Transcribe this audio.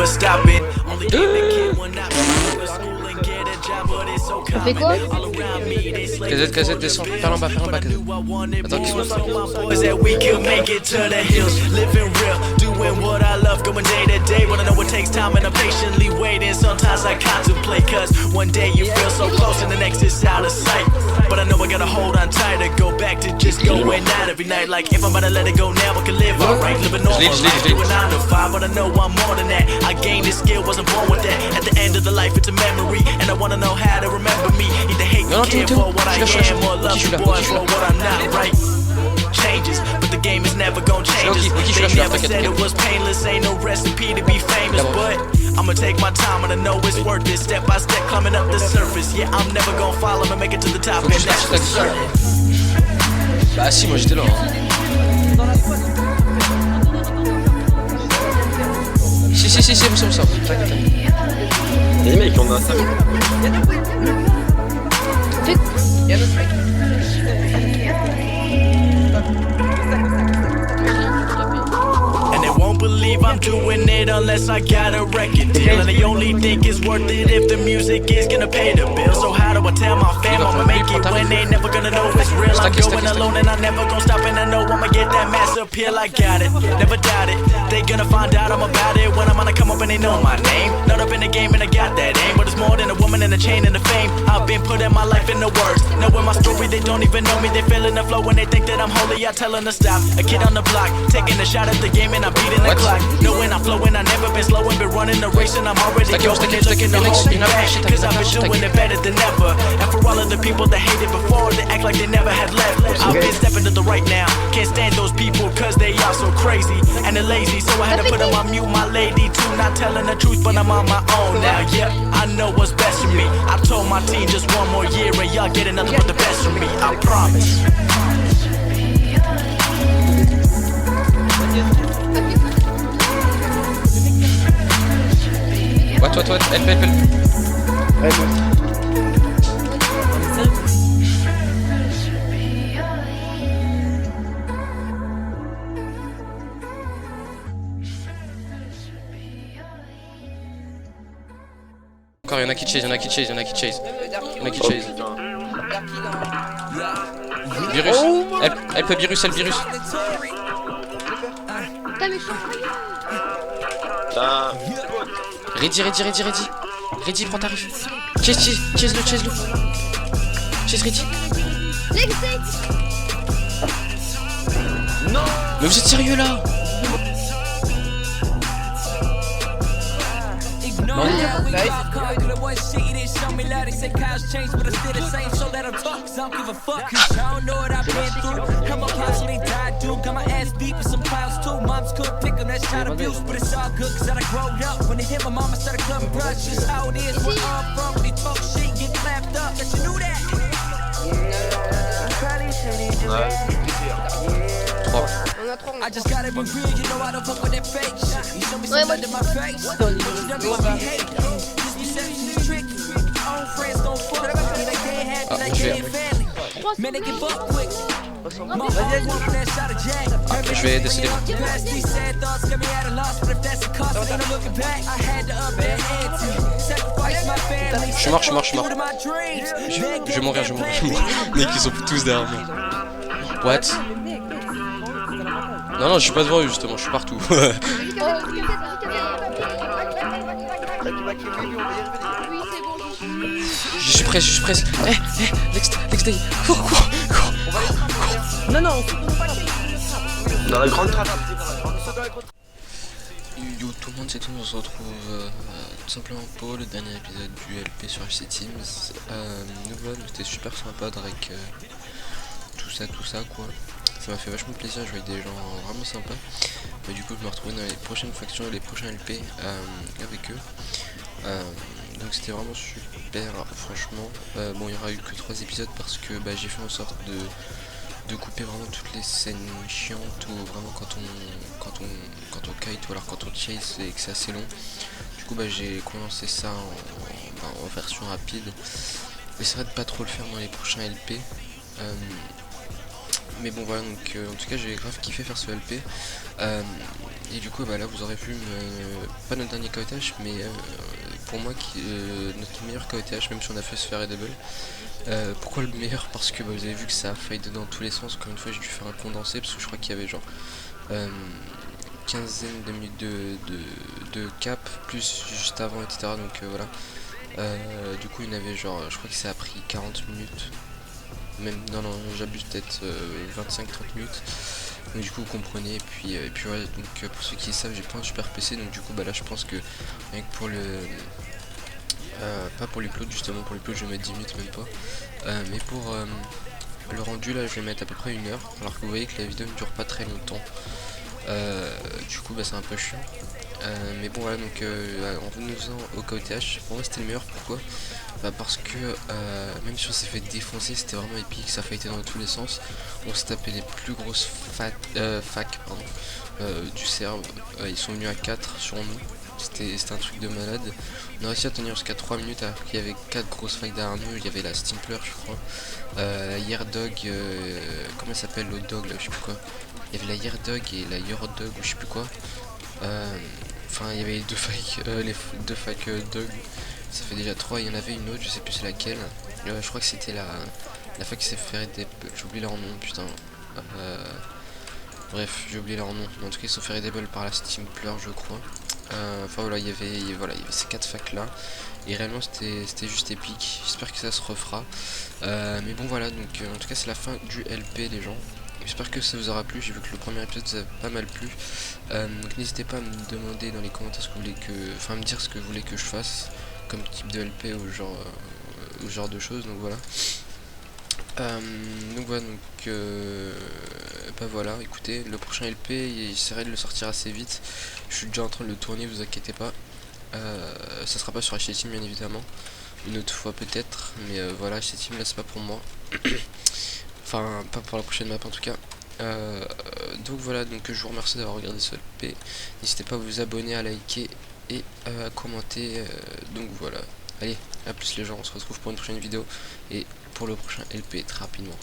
never stopping. Only game the kid will not go to school and get a job, but it's so common. All around me, they slave. KZ, descend. Par en bas, KZ. Attends, qu'ils sont Boys that we could make it to the hills, living real, doing what I love, going day to day. Wanna know what takes time and I'm patiently waiting. Sometimes I contemplate, cause one day you feel so close and the next is out of sight. But I know I gotta hold on tight to go back to just going out every night. Like if I'm about to let it go now, I can live alright, living normal life, doing 9 to 5. But I know I'm more than that. I gained this skill, wasn't born with that. At the end of the life, it's a memory, and I wanna know how to remember me. Either hate me, care for what I am, or love the boy for what I'm not. Right? Changes, but the game is never gonna change us. They never said it was painless, ain't no recipe to be famous. But I'ma take my time and I know it's worth it. Step by step climbing up the surface. Yeah, I'm never gonna fall, I'ma make it to the top, and that's for certain. Bah si, moi j'étais là. Si, c'est ça. Les mecs, on a ça. Believe I'm doing it unless I got a record deal, and they only think it's worth it if the music is gonna pay the bill. So how do I tell my fam I'ma make it when they never gonna know it's real? I'm going alone and I'm never gonna stop, and I know I'ma get that mass appeal. I got it, never doubt it. They gonna find out I'm about it when I'm gonna come up and they know my name. Not up in the game and I got that aim, but it's more than a woman and a chain and a fame. I've been putting my life in the words, knowing my story. They don't even know me, they feeling the flow when they think that I'm holy. I tell them to stop. A kid on the block taking a shot at the game and I'm beating the clock. Knowing I'm flowing, I never been slowing, been running the race and I'm already going. They looking to hold me back, cause I've been doing it better than ever. And for all of the people that hated before, they act like they never had left. I've been stepping to the right now, can't stand those people cause they are so crazy and they're lazy. So I had to put them on mute, my lady too. Not telling the truth, but I'm on my own now. Yeah, I know what's best for me. I told my team just one more year and y'all getting nothing but the best from me, I promise. Toi, help. Encore, y'en a qui chase. Virus, help virus. Ready. Ready, prends ta riff. Chase-le. Chase Ready. Non. Mais vous êtes sérieux là? Non. I just gotta be real, you know I don't fuck with that fake shit. You show me something under my face. You don't know I be hating. This deception is tricky. Own friends don't fuck with me like they happy, like they ain't family. Man, they give up quick. Je vais décider. Je suis mort. Je vais mourir. Mec, ils sont tous derrière moi. What? Non, je suis pas devant eux justement, je suis partout. Je suis presse. Next day. Cours. Non. Dans la grande trappe. Yo tout le monde, c'est tout, on se retrouve tout simplement pour le dernier épisode du LP sur HC Teams. C'était super sympa avec tout ça quoi. Ça m'a fait vachement plaisir, je voyais des gens vraiment sympas. Mais du coup je me retrouvais dans les prochaines factions et les prochains LP avec eux. Donc c'était vraiment super franchement. Bon, il n'y aura eu que 3 épisodes parce que j'ai fait en sorte de couper vraiment toutes les scènes chiantes ou vraiment quand on kite ou alors quand on chase et que c'est assez long. Du coup j'ai commencé ça en version rapide. J'essaierai de pas trop le faire dans les prochains LP. Mais bon voilà, donc en tout cas j'ai grave kiffé faire ce LP. Et du coup bah là vous aurez vu pas notre dernier KOTH, mais pour moi notre meilleur KOTH, même si on a fait se faire Edible. Pourquoi le meilleur? Parce que bah, vous avez vu que ça a failli dans tous les sens. Encore une fois j'ai dû faire un condensé parce que je crois qu'il y avait genre quinzaine de minutes de cap plus juste avant, etc. Donc voilà. Du coup il y en avait genre, je crois que ça a pris 40 minutes. Même, non, j'abuse, peut-être 25-30 minutes. Donc du coup vous comprenez. Et puis ouais, donc pour ceux qui savent, j'ai pas un super PC. Donc du coup bah là je pense que rien que pour le... pas pour l'upload, justement pour l'upload je vais mettre 10 minutes, même pas. Mais pour le rendu là je vais mettre à peu près 1 heure. Alors que vous voyez que la vidéo ne dure pas très longtemps. Du coup bah c'est un peu chiant. Mais bon voilà, donc en revenant au KOTH, pour moi c'était le meilleur. Pourquoi? Bah parce que même si on s'est fait défoncer, c'était vraiment épique, ça a été dans tous les sens. On s'est tapé les plus grosses facs du Serve. Ils sont venus à 4 sur nous. C'était un truc de malade. On a réussi à tenir jusqu'à 3 minutes alors qu'il y avait 4 grosses facs derrière nous. Il y avait la Stimpler je crois, la Yerdog, comment elle s'appelle l'autre dog là, je sais plus quoi. Il y avait la Yerdog et la Yordog ou je sais plus quoi. Enfin il y avait les deux facs dog. Ça fait déjà 3, il y en avait une autre, je sais plus c'est laquelle. Je crois que c'était la fac qui s'est fait des... J'ai oublié leur nom, putain. Bref, j'ai oublié leur nom. Mais en tout cas, ils se sont fait des balles par la Stimpler, je crois. Enfin voilà, il y avait ces 4 facs là. Et réellement, c'était juste épique. J'espère que ça se refera. Mais bon, voilà, donc en tout cas, c'est la fin du LP, les gens. J'espère que ça vous aura plu. J'ai vu que le premier épisode vous a pas mal plu. Donc n'hésitez pas à me demander dans les commentaires ce que vous voulez que... Enfin, me dire ce que vous voulez que je fasse comme type de LP ou genre de choses. Donc voilà. Donc voilà, donc bah voilà, écoutez, le prochain LP, j'essaierai de le sortir assez vite. Je suis déjà en train de le tourner, vous inquiétez pas. Ça sera pas sur HTTeam bien évidemment, une autre fois peut-être, mais voilà, HTTeam là c'est pas pour moi. Enfin, pas pour la prochaine map en tout cas. Donc voilà, donc je vous remercie d'avoir regardé ce LP. N'hésitez pas à vous abonner, à liker et à commenter. Donc voilà, allez, à plus les gens, on se retrouve pour une prochaine vidéo et pour le prochain LP très rapidement.